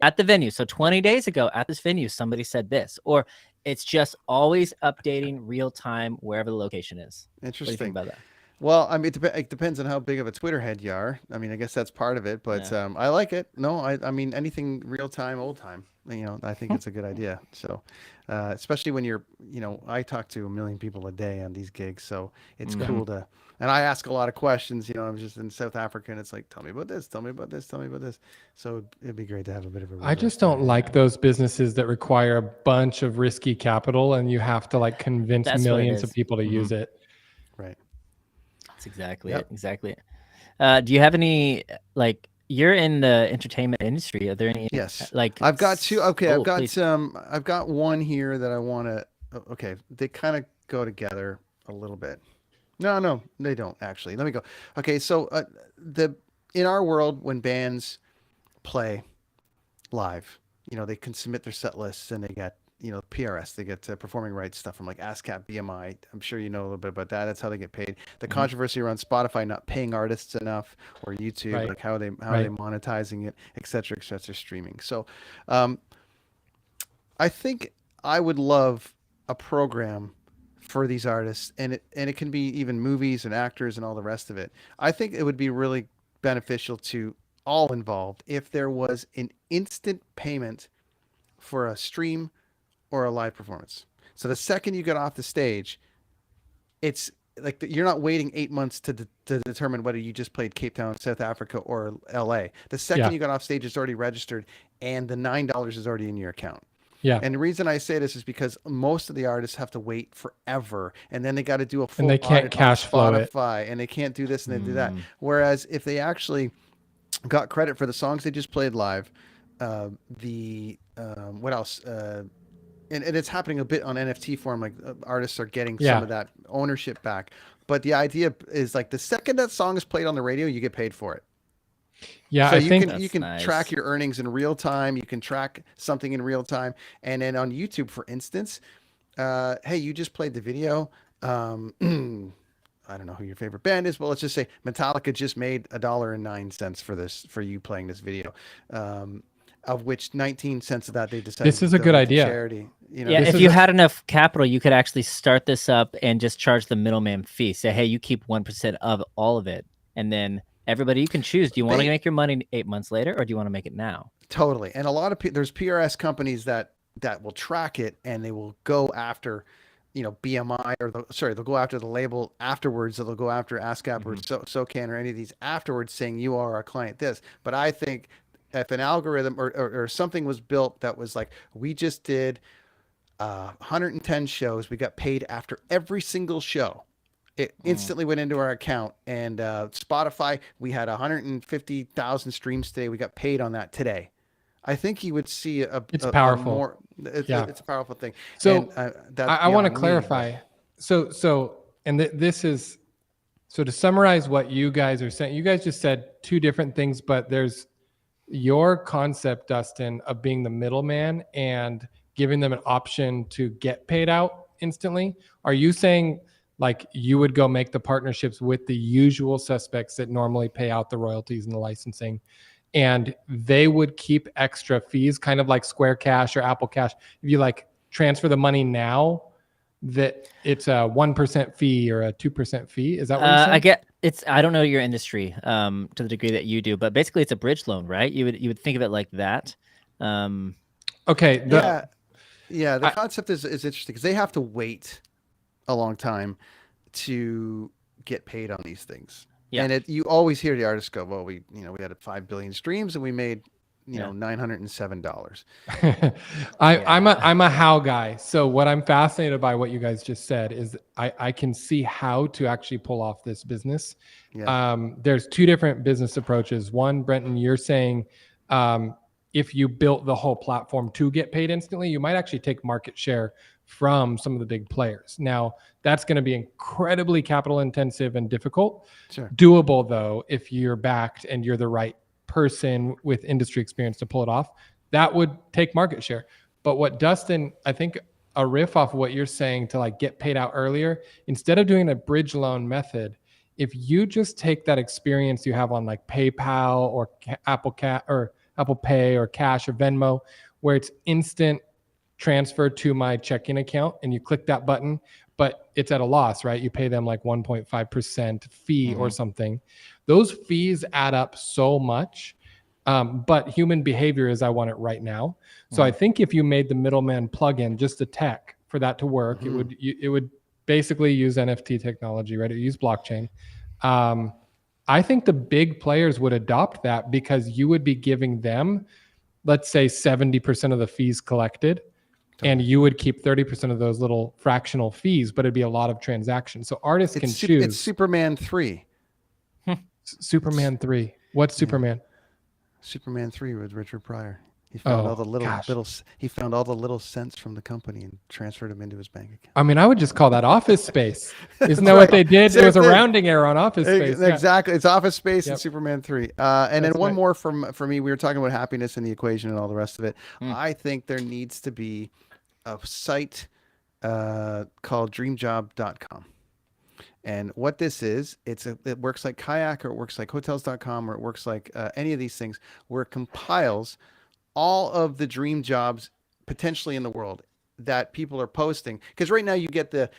B: At the venue. So 20 days ago at this venue, somebody said this. Or it's just always updating real time wherever the location is.
A: Interesting.
B: What do you think about that?
A: Well, I mean, it depends on how big of a Twitter head you are. I mean, I guess that's part of it, but
B: Yeah.
A: I like it. No, I mean, anything real time, old time, I think it's a good idea. So, especially when I talk to a million people a day on these gigs, so it's
B: Mhm.
A: cool and I ask a lot of questions. I was just in South Africa, and it's like, tell me about this, tell me about this, tell me about this. So it'd be great to have a bit of a
C: I
A: reverse
C: just don't
A: there.
C: like those businesses that require a bunch of risky capital and you have to like convince
B: That's what it
C: millions of
B: is.
C: people to use it.
A: Right.
B: That's exactly it.
A: Yep.
B: Exactly it. Do you have any like you're in the entertainment industry? Are there any
A: Yes.
B: like
A: I've got two. Okay,
B: Oh, please.
A: I've got one here that I want to. Okay, they kind of go together a little bit. No, they don't actually. Let me go. Okay, so the in our world when bands play live, they can submit their set lists and they get PRS, they get performing rights stuff from like ASCAP, BMI. I'm sure you know a little bit about that. That's how they get paid. The
B: Mhm.
A: controversy around Spotify not paying artists enough, or YouTube,
C: Right.
A: like how are they
C: Right.
A: monetizing it, et cetera, streaming. So, um, I think I would love a program for these artists, and it can be even movies and actors and all the rest of it. I think it would be really beneficial to all involved if there was an instant payment for a stream or a live performance. So the second you get off the stage, it's like you're not waiting 8 months to determine whether you just played Cape Town, South Africa, or LA. The second
C: Yeah.
A: you got off stage, it's already registered, and the $9 is already in your account.
C: Yeah.
A: And the reason I say this is because most of the artists have to wait forever, and then they got to do a full
C: And they can't
A: audit on
C: cash flow it.
A: Spotify, and they can't do this and they do that.
B: Mm.
A: Whereas if they actually got credit for the songs they just played live, the what else? And it's happening a bit on NFT form. Like artists are getting some
C: Yeah.
A: of that ownership back. But the idea is like the second that song is played on the radio, you get paid for it.
C: Yeah.
A: So
C: I think
A: you
B: That's
A: can
B: nice.
A: track your earnings in real time. You can track something in real time. And then on YouTube, for instance, hey, you just played the video. I don't know who your favorite band is, but let's just say Metallica just made $1.09 for you playing this video, of which 19 cents of that they decided
C: This is
A: to
C: a good
A: donate to
C: idea.
A: charity.
B: Yeah,
C: This
B: if
C: is
B: you
C: a-
B: had enough capital, you could actually start this up and just charge the middleman fee. Say, hey, you keep 1% of all of it, and then everybody you can choose. Do you want to
A: They-
B: make your money 8 months later, or do you want to make it now?
A: Totally. And a lot of there's PRS companies that will track it, and they will go after, BMI, or they'll go after the label afterwards. Or they'll go after ASCAP or SOCAN or any of these afterwards, saying you are our client this. But I think if an algorithm or something was built that was like, we just did 110 shows, we got paid after every single show. It instantly went into our account, and Spotify, we had 150,000 streams today. We got paid on that today. I think you would see
C: It's
A: a
C: powerful.
A: more. It's a powerful thing.
C: So
A: and, that's
C: I want to
A: beyond me,
C: clarify. This is so to summarize what you guys are saying. You guys just said two different things, but there's your concept, Dustin, of being the middleman and giving them an option to get paid out instantly. Are you saying like you would go make the partnerships with the usual suspects that normally pay out the royalties and the licensing, and they would keep extra fees, kind of like Square Cash or Apple Cash? If you like transfer the money now, that it's a 1% fee or a 2% fee. Is that what you're saying?
B: I don't know your industry to the degree that you do, but basically it's a bridge loan, right? You would think of it like that.
C: Okay.
A: The concept is interesting because they have to wait a long time to get paid on these things.
B: Yeah.
A: And you always hear the artists go, well, we had 5 billion streams and we made $907.
C: I'm a how guy. So what I'm fascinated by what you guys just said is I can see how to actually pull off this business.
A: Yeah.
C: There's two different business approaches. One, Brenton, you're saying if you built the whole platform to get paid instantly, you might actually take market share from some of the big players. Now, that's going to be incredibly capital intensive and difficult.
A: Sure.
C: Doable, though, if you're backed and you're the right person with industry experience to pull it off. That would take market share. But what Dustin, I think a riff off of what you're saying to like get paid out earlier, instead of doing a bridge loan method, if you just take that experience you have on like PayPal or Apple Pay or Cash or Venmo, where it's instant transfer to my checking account, and you click that button, but it's at a loss, right? You pay them like 1.5% fee or something. Those fees add up so much. But human behavior is I want it right now. So I think if you made the middleman plugin just a tech for that to work, it would basically use NFT technology, right? It use blockchain. I think the big players would adopt that because you would be giving them, let's say 70% of the fees collected, and you would keep 30% of those little fractional fees, but it'd be a lot of transactions. So artists can choose.
A: It's Superman 3.
C: Superman 3. What's Superman?
A: Superman 3 with Richard Pryor. He found all the little cents from the company and transferred them into his bank account.
C: I mean, I would just call that office space. Isn't that what they did? It was a rounding error on Office Space.
A: Exactly. Yeah. It's Office Space and Superman 3. And then one more for me. We were talking about happiness and the equation and all the rest of it. I think there needs to be a site called dreamjob.com. And what this is, it works like Kayak, or it works like hotels.com, or it works like any of these things, where it compiles all of the dream jobs potentially in the world that people are posting. Because right now you get the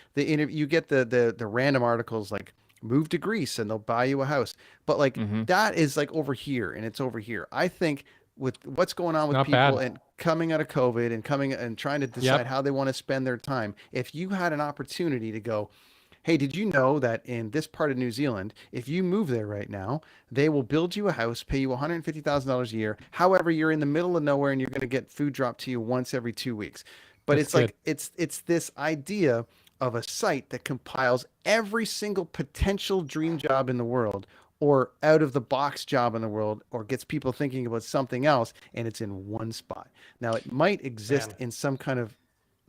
A: random articles like move to Greece and they'll buy you a house, but like that is like over here and it's over here. I think with what's going on with people and coming out of COVID and trying to decide how they want to spend their time, if you had an opportunity to go, hey, did you know that in this part of New Zealand, if you move there right now, they will build you a house, pay you $150,000 a year. However, you're in the middle of nowhere and you're going to get food dropped to you once every 2 weeks. But it's good. It's this idea of a site that compiles every single potential dream job in the world or out of the box job in the world, or gets people thinking about something else, and it's in one spot. Now, it might exist in some kind of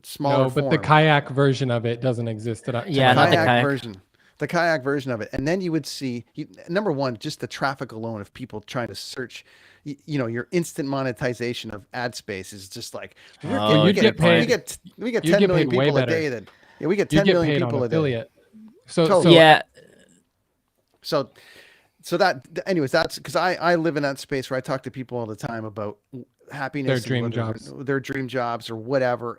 A: smaller form.
C: The Kayak version of it doesn't exist.
B: Not the Kayak
A: version. The Kayak version of it. And then you would see, number one, just the traffic alone of people trying to search, your instant monetization of ad space is just like, we get 10 million people a day we get 10 million people a day. So that, anyways, that's because I live in that space where I talk to people all the time about happiness, their dream jobs or whatever,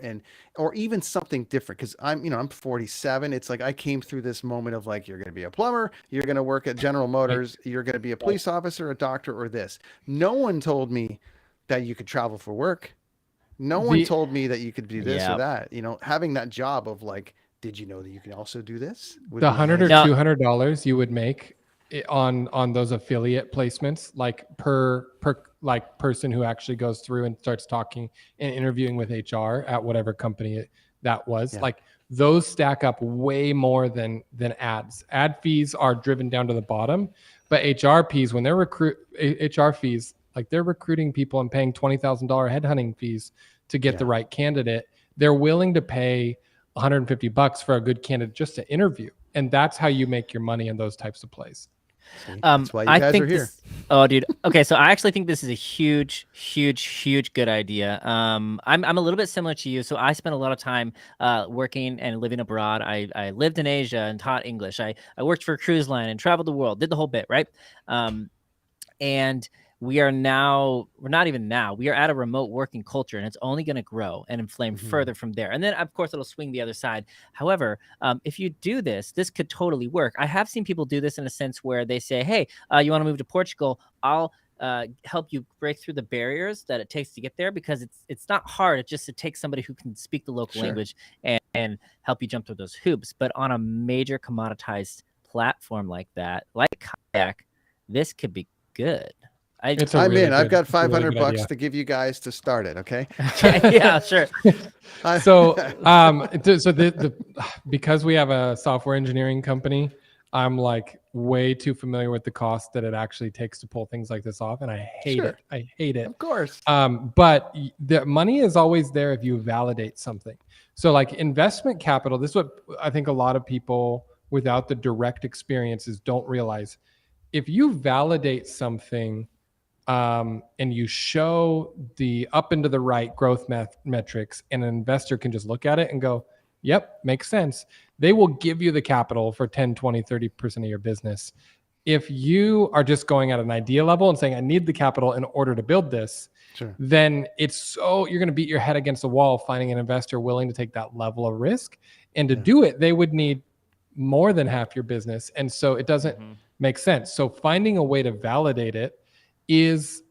A: or even something different. Because I'm 47. It's like I came through this moment of like, you're going to be a plumber, you're going to work at General Motors, you're going to be a police officer, a doctor, or this. No one told me that you could travel for work. No one told me that you could do this or that. Having that job of like, did you know that you can also do this?
C: The $100 or $200 you would make on those affiliate placements, like per like person who actually goes through and starts talking and interviewing with HR at whatever company that was, like those stack up way more than ads. Ad fees are driven down to the bottom, but HR fees, when they're HR fees, like they're recruiting people and paying $20,000 headhunting fees to get the right candidate. They're willing to pay $150 for a good candidate just to interview. And that's how you make your money in those types of plays.
A: That's why you guys are here.
B: Dude. Okay, so I actually think this is a huge good idea. I'm a little bit similar to you. So I spent a lot of time working and living abroad. I lived in Asia and taught English. I worked for a cruise line and traveled the world, did the whole bit, right? And we are at a remote working culture, and it's only going to grow and inflame further from there. And then, of course, it'll swing the other side. However, if you do this could totally work. I have seen people do this in a sense where they say, hey, you want to move to Portugal? I'll help you break through the barriers that it takes to get there, because it's not hard. It takes somebody who can speak the local language and help you jump through those hoops. But on a major commoditized platform like that, like Kayak, this could be good.
A: I've got $500 to give you guys to start it. Okay.
B: Yeah, sure.
C: Because we have a software engineering company, I'm like way too familiar with the cost that it actually takes to pull things like this off. And I hate it. I hate it.
A: Of course.
C: But the money is always there if you validate something. So like investment capital, this is what I think a lot of people without the direct experiences don't realize. If you validate something, and you show the up and to the right growth metrics, and an investor can just look at it and go, yep, makes sense. They will give you the capital for 10, 20, 30% of your business. If you are just going at an idea level and saying, I need the capital in order to build this,
A: Sure.
C: then you're going to beat your head against the wall finding an investor willing to take that level of risk. And to do it, they would need more than half your business. And so it doesn't make sense. So finding a way to validate it is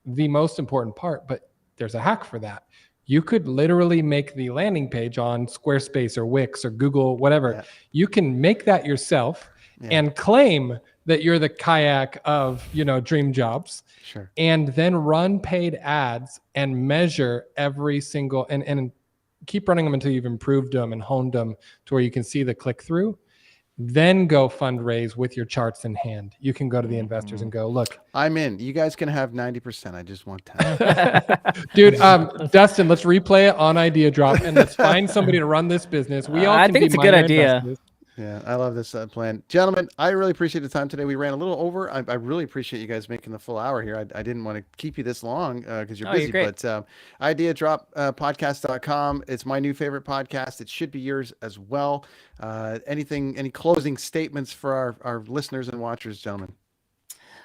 C: the most important part, but there's a hack for that. You could literally make the landing page on Squarespace or Wix or Google, whatever. Yeah. You can make that yourself and claim that you're the kayak of, dream jobs.
A: Sure.
C: And then run paid ads and measure every single, and keep running them until you've improved them and honed them to where you can see the click through. Then go fundraise with your charts in hand. You can go to the investors and go, look,
A: I'm in. You guys can have 90%. I just want 10.
C: Dude, Dustin, let's replay it on Ideadrop and let's find somebody to run this business. We all
B: I think it's a good idea.
C: Investors.
A: Yeah, I love this plan. Gentlemen, I really appreciate the time today. We ran a little over. I really appreciate you guys making the full hour here. I didn't want to keep you this long because you're busy.
B: You're
A: but Ideadrop podcast.com. It's my new favorite podcast. It should be yours as well. Any closing statements for our listeners and watchers, gentlemen?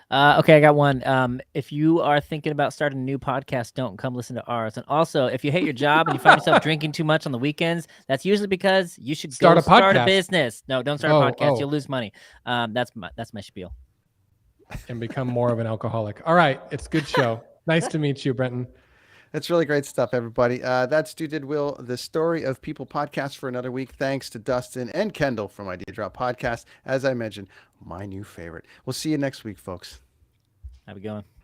B: Okay, I got one. If you are thinking about starting a new podcast, don't come listen to ours. And also, if you hate your job and you find yourself drinking too much on the weekends, that's usually because you should start a business. No, don't start a podcast. You'll lose money. That's my spiel.
C: And become more of an alcoholic. All right, it's a good show. Nice to meet you, Brenton.
A: That's really great stuff, everybody. That's Do Did Will, the Story of People podcast for another week. Thanks to Dustin and Kendall from Ideadrop Podcast. As I mentioned, my new favorite. We'll see you next week, folks.
B: Have a good one.